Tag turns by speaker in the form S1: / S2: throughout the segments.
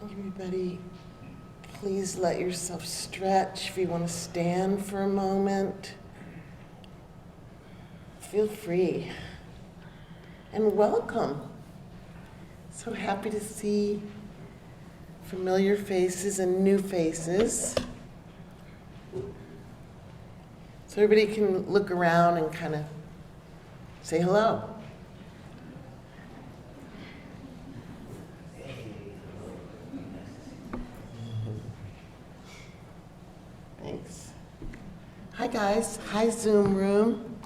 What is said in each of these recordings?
S1: Everybody, please let yourself stretch. If you want to stand for a moment, feel free. And welcome. So happy to see familiar faces and new faces. So everybody can look around and kind of say hello. Thanks. Hi guys. Hi Zoom room.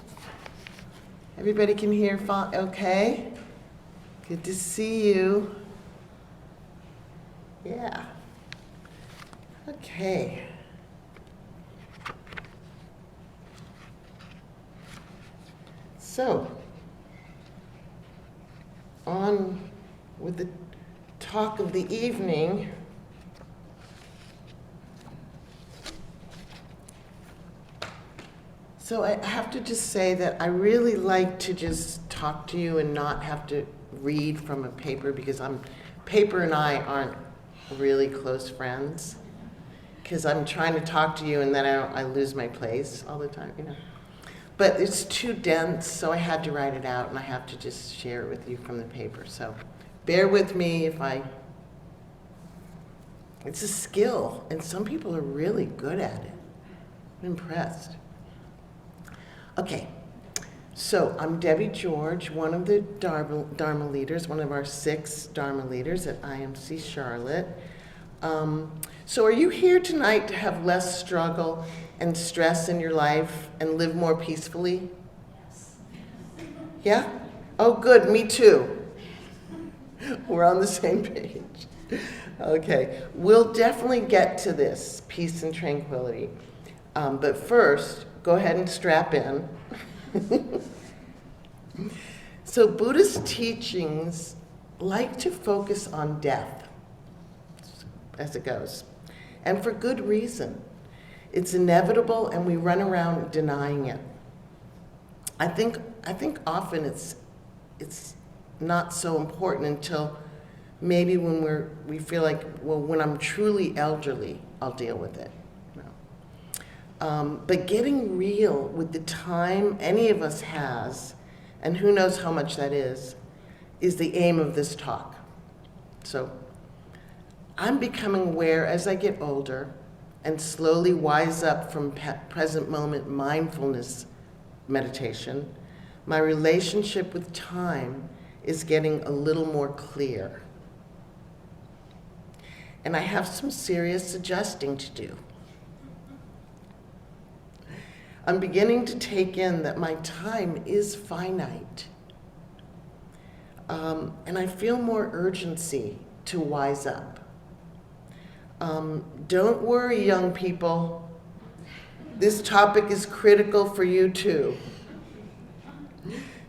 S1: Everybody can hear okay? Good to see you. Yeah. Okay. So, on with the talk of the evening. So I have to just say that I really like to just talk to you and not have to read from a paper, because paper and I aren't really close friends, because I'm trying to talk to you and then I lose my place all the time, you know. But it's too dense, so I had to write it out and I have to just share it with you from the paper. So bear with me if it's a skill and some people are really good at it. I'm impressed. Okay, so I'm Debbie George, one of the Dharma leaders, one of our 6 Dharma leaders at IMC Charlotte. So are you here tonight to have less struggle and stress in your life and live more peacefully? Yes. Yeah? Oh, good, me too. We're on the same page. Okay, we'll definitely get to this, peace and tranquility. But first, go ahead and strap in. So Buddhist teachings like to focus on death, as it goes, and for good reason. It's inevitable and we run around denying it. I think often it's not so important until maybe when we feel like, well, when I'm truly elderly, I'll deal with it. But getting real with the time any of us has, and who knows how much that is the aim of this talk. So I'm becoming aware as I get older and slowly wise up from present moment mindfulness meditation, my relationship with time is getting a little more clear. And I have some serious adjusting to do. I'm beginning to take in that my time is finite. And I feel more urgency to wise up. Don't worry, young people. This topic is critical for you too.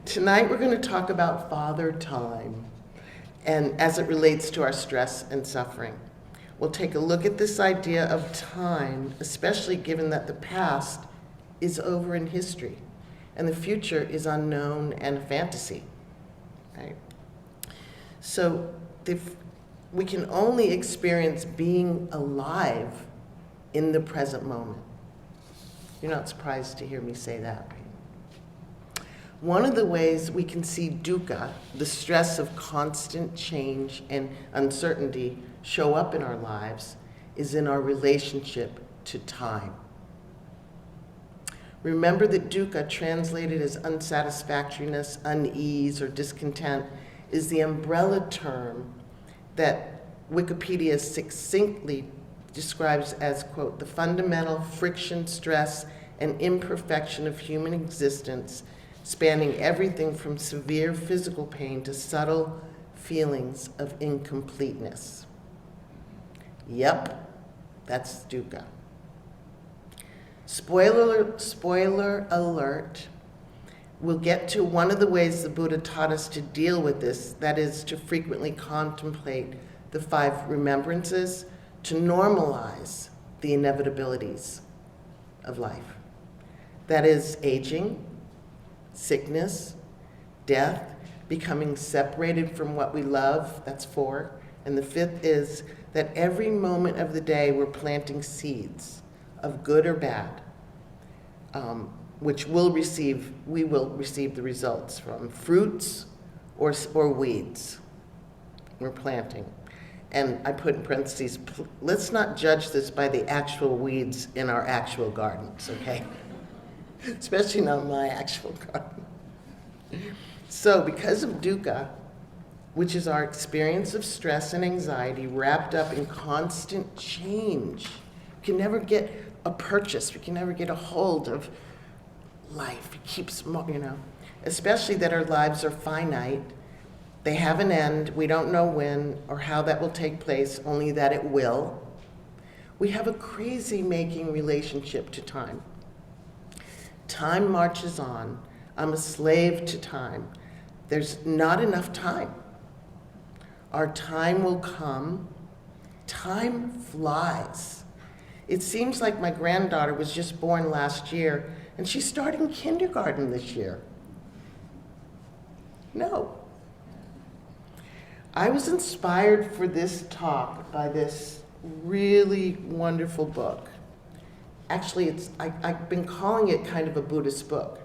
S1: Tonight we're going to talk about Father Time, and as it relates to our stress and suffering. We'll take a look at this idea of time, especially given that the past is over in history, and the future is unknown and fantasy, right? So we can only experience being alive in the present moment. You're not surprised to hear me say that, right? One of the ways we can see dukkha, the stress of constant change and uncertainty, show up in our lives is in our relationship to time. Remember that dukkha, translated as unsatisfactoriness, unease, or discontent, is the umbrella term that Wikipedia succinctly describes as, quote, the fundamental friction, stress, and imperfection of human existence, spanning everything from severe physical pain to subtle feelings of incompleteness. Yep, that's dukkha. Spoiler alert, we'll get to one of the ways the Buddha taught us to deal with this, that is to frequently contemplate the 5 remembrances, to normalize the inevitabilities of life. That is aging, sickness, death, becoming separated from what we love, that's 4, And the fifth is that every moment of the day we're planting seeds of good or bad, which we will receive the results from fruits or weeds we're planting. And I put in parentheses, let's not judge this by the actual weeds in our actual gardens, okay? Especially not my actual garden. So because of dukkha, which is our experience of stress and anxiety wrapped up in constant change, we can never get a purchase, we can never get a hold of life. It keeps, especially that our lives are finite. They have an end. We don't know when or how that will take place, only that it will. We have a crazy-making relationship to time. Time marches on. I'm a slave to time. There's not enough time. Our time will come. Time flies. It seems like my granddaughter was just born last year, and she's starting kindergarten this year. No. I was inspired for this talk by this really wonderful book. Actually, I've been calling it kind of a Buddhist book,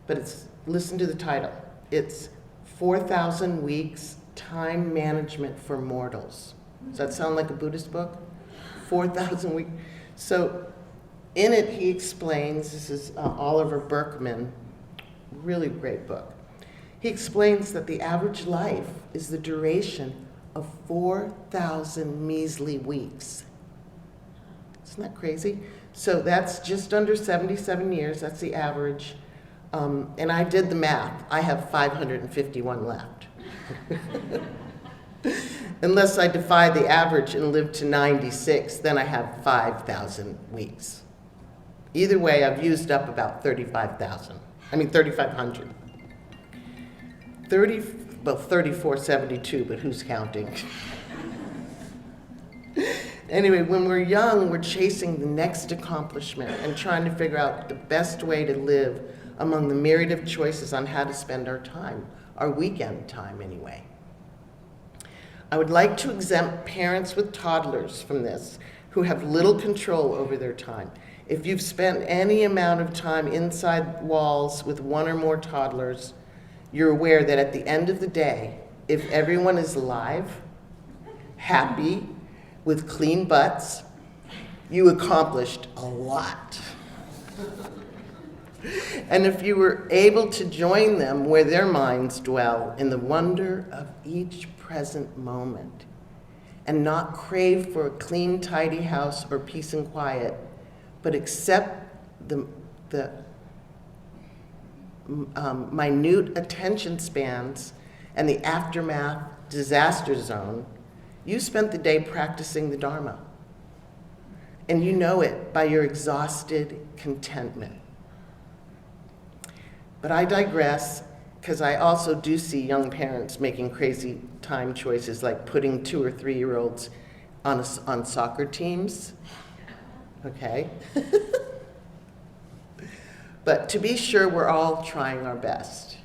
S1: but listen to the title. It's 4,000 Weeks, Time Management for Mortals. Does that sound like a Buddhist book? 4,000 Weeks. So in it, he explains, this is Oliver Burkeman, really great book. He explains that the average life is the duration of 4,000 measly weeks. Isn't that crazy? So that's just under 77 years, that's the average. And I did the math. I have 551 left. Unless I defy the average and live to 96, then I have 5,000 weeks. Either way, I've used up about 3,500. 3472, but who's counting? Anyway, when we're young, we're chasing the next accomplishment and trying to figure out the best way to live among the myriad of choices on how to spend our time, our weekend time anyway. I would like to exempt parents with toddlers from this who have little control over their time. If you've spent any amount of time inside walls with one or more toddlers, you're aware that at the end of the day, if everyone is alive, happy, with clean butts, you accomplished a lot. And if you were able to join them where their minds dwell in the wonder of each present moment and not crave for a clean, tidy house or peace and quiet, but accept the minute attention spans and the aftermath disaster zone, you spent the day practicing the Dharma. And you know it by your exhausted contentment. But I digress, because I also do see young parents making crazy time choices, like putting 2 or 3-year-olds on soccer teams. Okay? But to be sure, we're all trying our best.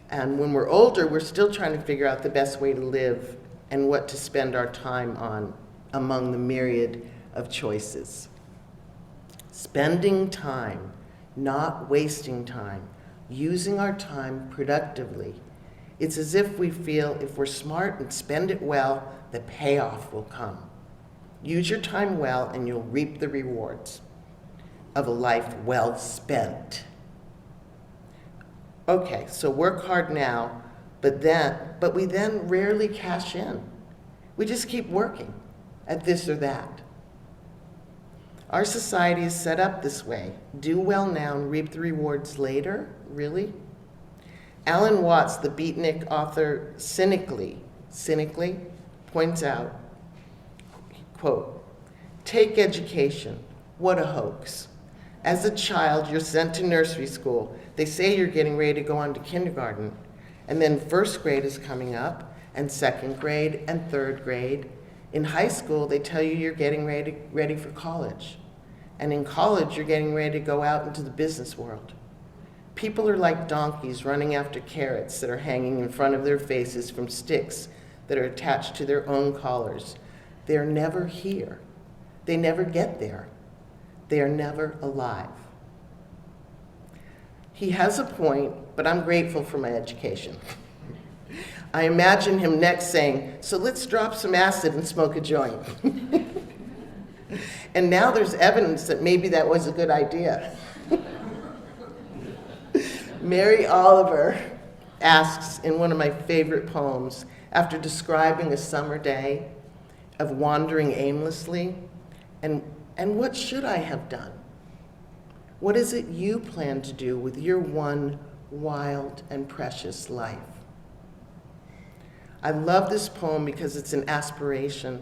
S1: And when we're older, we're still trying to figure out the best way to live and what to spend our time on among the myriad of choices. Spending time, not wasting time, using our time productively. It's as if we feel if we're smart and spend it well, the payoff will come. Use your time well and you'll reap the rewards of a life well spent. Okay, so work hard now, but we then rarely cash in. We just keep working at this or that. Our society is set up this way. Do well now and reap the rewards later? Really? Alan Watts, the beatnik author, cynically points out, quote, "Take education. What a hoax. As a child, you're sent to nursery school. They say you're getting ready to go on to kindergarten. And then first grade is coming up, and second grade, and third grade. In high school, they tell you you're getting ready for college. And in college, you're getting ready to go out into the business world. People are like donkeys running after carrots that are hanging in front of their faces from sticks that are attached to their own collars. They're never here. They never get there. They are never alive. He has a point, but I'm grateful for my education. I imagine him next saying, so let's drop some acid and smoke a joint. And now there's evidence that maybe that was a good idea. Mary Oliver asks in one of my favorite poems, after describing a summer day of wandering aimlessly, and what should I have done? What is it you plan to do with your one wild and precious life? I love this poem because it's an aspiration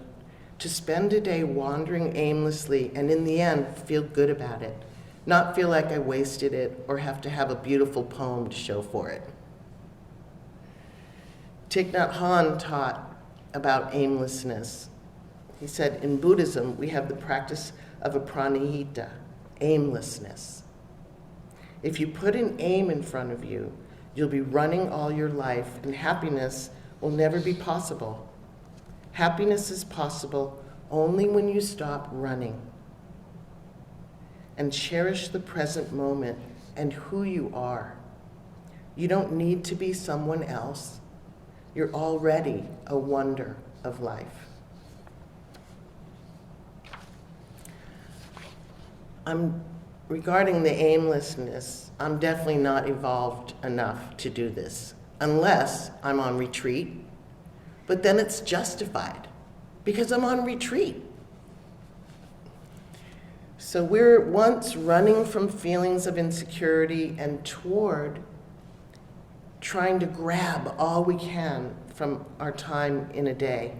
S1: to spend a day wandering aimlessly and in the end feel good about it, not feel like I wasted it or have to have a beautiful poem to show for it. Thich Nhat Hanh taught about aimlessness. He said, in Buddhism, we have the practice of a pranayita, aimlessness. If you put an aim in front of you, you'll be running all your life, and happiness will never be possible. Happiness is possible only when you stop running and cherish the present moment and who you are. You don't need to be someone else. You're already a wonder of life. Regarding the aimlessness, I'm definitely not evolved enough to do this, unless I'm on retreat, but then it's justified because I'm on retreat. So we're once running from feelings of insecurity and toward trying to grab all we can from our time in a day,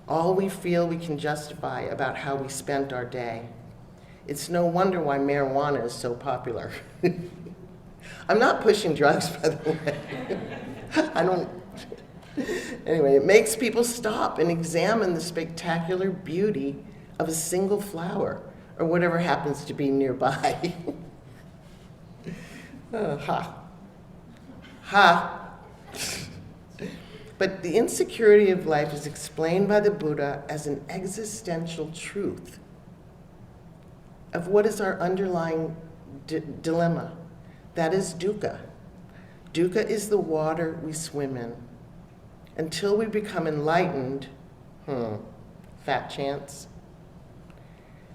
S1: all we feel we can justify about how we spent our day. It's no wonder why marijuana is so popular. I'm not pushing drugs, by the way. Anyway, it makes people stop and examine the spectacular beauty of a single flower or whatever happens to be nearby. Ha. But the insecurity of life is explained by the Buddha as an existential truth of what is our underlying dilemma. That is dukkha. Dukkha is the water we swim in. Until we become enlightened, fat chance.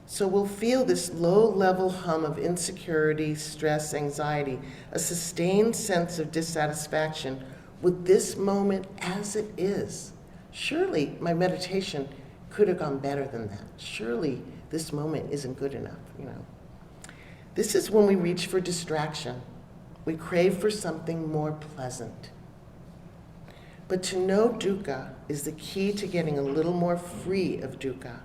S1: So we'll feel this low-level hum of insecurity, stress, anxiety, a sustained sense of dissatisfaction with this moment as it is. Surely my meditation could have gone better than that. Surely this moment isn't good enough, This is when we reach for distraction. We crave for something more pleasant. But to know dukkha is the key to getting a little more free of dukkha.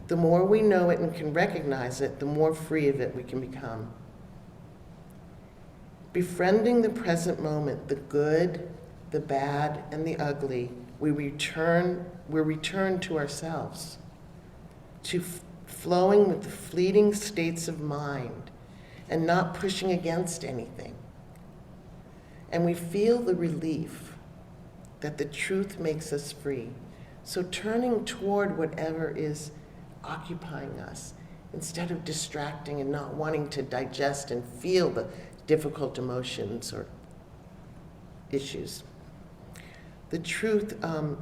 S1: The more we know it and can recognize it, the more free of it we can become. Befriending the present moment, the good, the bad, and the ugly, we're returned to ourselves, to flowing with the fleeting states of mind and not pushing against anything. And we feel the relief that the truth makes us free. So turning toward whatever is occupying us instead of distracting and not wanting to digest and feel the difficult emotions or issues. The truth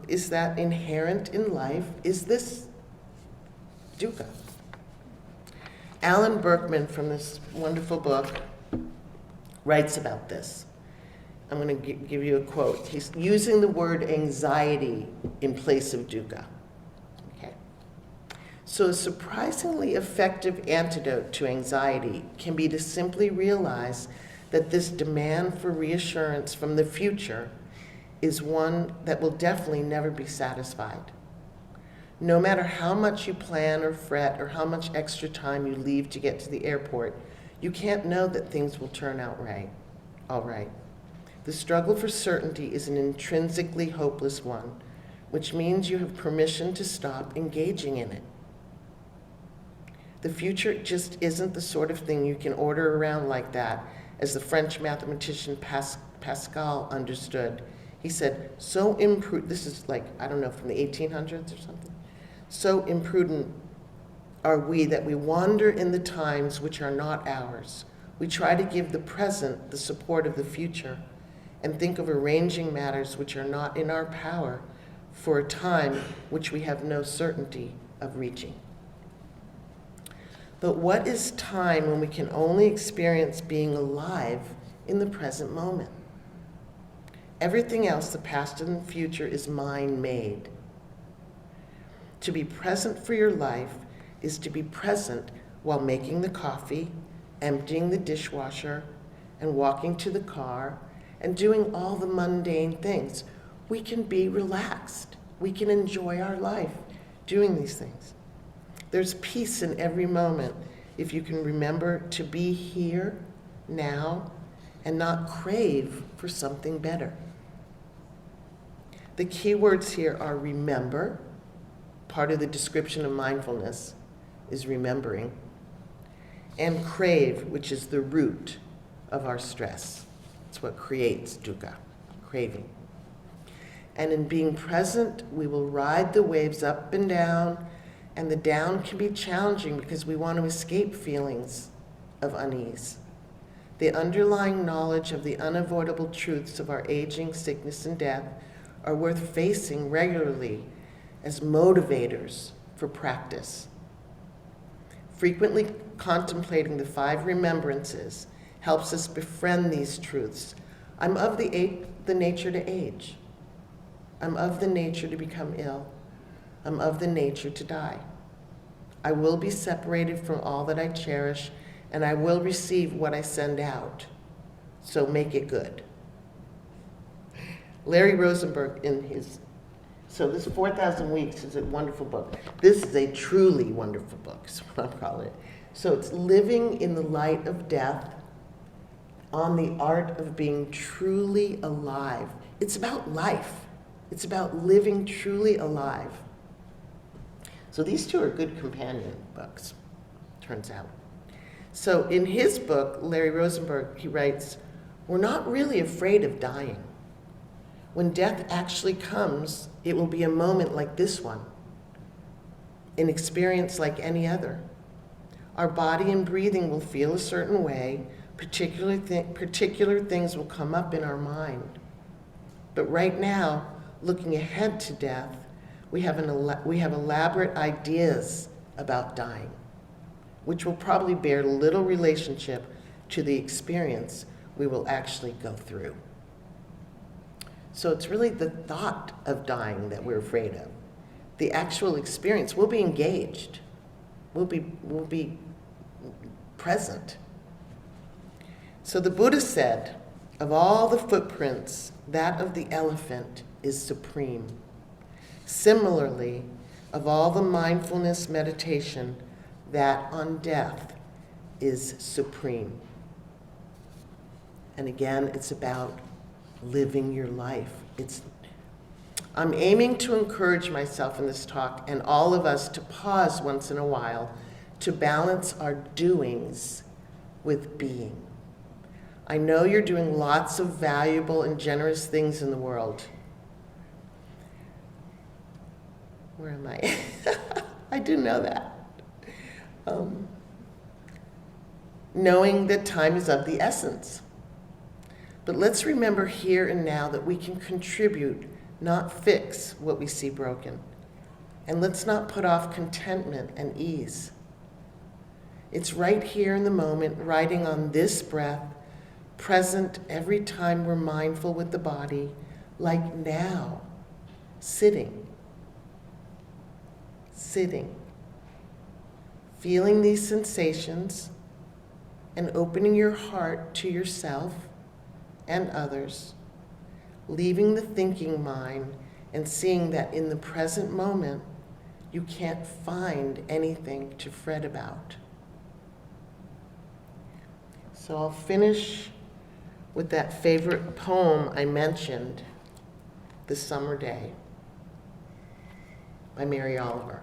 S1: is that inherent in life is this dukkha. Alan Berkman, from this wonderful book, writes about this. I'm going to give you a quote. He's using the word anxiety in place of dukkha. Okay. So a surprisingly effective antidote to anxiety can be to simply realize that this demand for reassurance from the future is one that will definitely never be satisfied. No matter how much you plan or fret or how much extra time you leave to get to the airport, you can't know that things will turn out all right. The struggle for certainty is an intrinsically hopeless one, which means you have permission to stop engaging in it. The future just isn't the sort of thing you can order around like that, as the French mathematician Pascal understood He said, so imprudent, this is like, I don't know, from the 1800s or something. So imprudent are we that we wander in the times which are not ours. We try to give the present the support of the future and think of arranging matters which are not in our power for a time which we have no certainty of reaching. But what is time when we can only experience being alive in the present moment? Everything else, the past and the future, is mind-made. To be present for your life is to be present while making the coffee, emptying the dishwasher, and walking to the car, and doing all the mundane things. We can be relaxed. We can enjoy our life doing these things. There's peace in every moment if you can remember to be here, now, and not crave for something better. The key words here are remember. Part of the description of mindfulness is remembering. And crave, which is the root of our stress. It's what creates dukkha, craving. And in being present, we will ride the waves up and down, and the down can be challenging because we want to escape feelings of unease. The underlying knowledge of the unavoidable truths of our aging, sickness, and death are worth facing regularly as motivators for practice. Frequently contemplating the 5 remembrances helps us befriend these truths. I'm of the nature to age. I'm of the nature to become ill. I'm of the nature to die. I will be separated from all that I cherish, and I will receive what I send out. So make it good. Larry Rosenberg so this 4,000 Weeks is a wonderful book. This is a truly wonderful book, is what I'm calling it. So it's living in the light of death, on the art of being truly alive. It's about life. It's about living truly alive. So these 2 are good companion books, turns out. So in his book, Larry Rosenberg, he writes, we're not really afraid of dying. When death actually comes, it will be a moment like this one, an experience like any other. Our body and breathing will feel a certain way, particular things will come up in our mind. But right now, looking ahead to death, we have elaborate ideas about dying, which will probably bear little relationship to the experience we will actually go through. So it's really the thought of dying that we're afraid of. The actual experience, we'll be engaged. We'll be present. So the Buddha said, of all the footprints, that of the elephant is supreme. Similarly, of all the mindfulness meditation, that on death is supreme. And again, it's about living your life. I'm aiming to encourage myself in this talk and all of us to pause once in a while to balance our doings with being. I know you're doing lots of valuable and generous things in the world. Where am I? I do know that. Knowing that time is of the essence. But let's remember here and now that we can contribute, not fix what we see broken. And let's not put off contentment and ease. It's right here in the moment, riding on this breath, present every time we're mindful with the body, like now, sitting, feeling these sensations and opening your heart to yourself and others, leaving the thinking mind and seeing that in the present moment, you can't find anything to fret about. So I'll finish with that favorite poem I mentioned, The Summer Day, by Mary Oliver.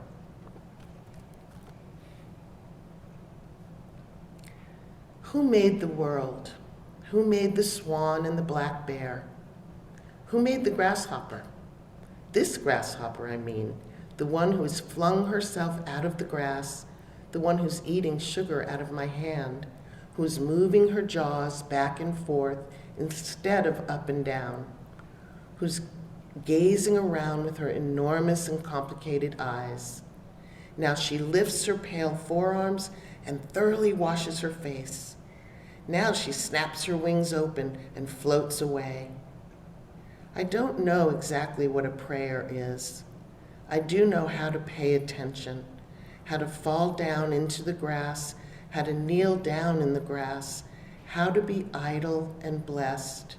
S1: Who made the world? Who made the swan and the black bear? Who made the grasshopper? This grasshopper, I mean, the one who has flung herself out of the grass, the one who's eating sugar out of my hand, who's moving her jaws back and forth instead of up and down, who's gazing around with her enormous and complicated eyes. Now she lifts her pale forearms and thoroughly washes her face. Now she snaps her wings open and floats away. I don't know exactly what a prayer is. I do know how to pay attention, how to fall down into the grass, how to kneel down in the grass, how to be idle and blessed,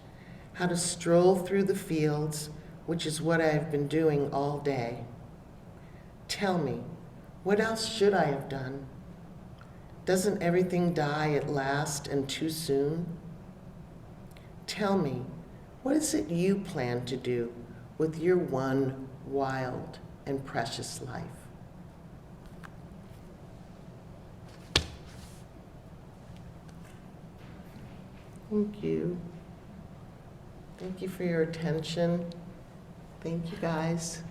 S1: how to stroll through the fields, which is what I have been doing all day. Tell me, what else should I have done? Doesn't everything die at last and too soon? Tell me, what is it you plan to do with your one wild and precious life? Thank you. Thank you for your attention. Thank you, guys.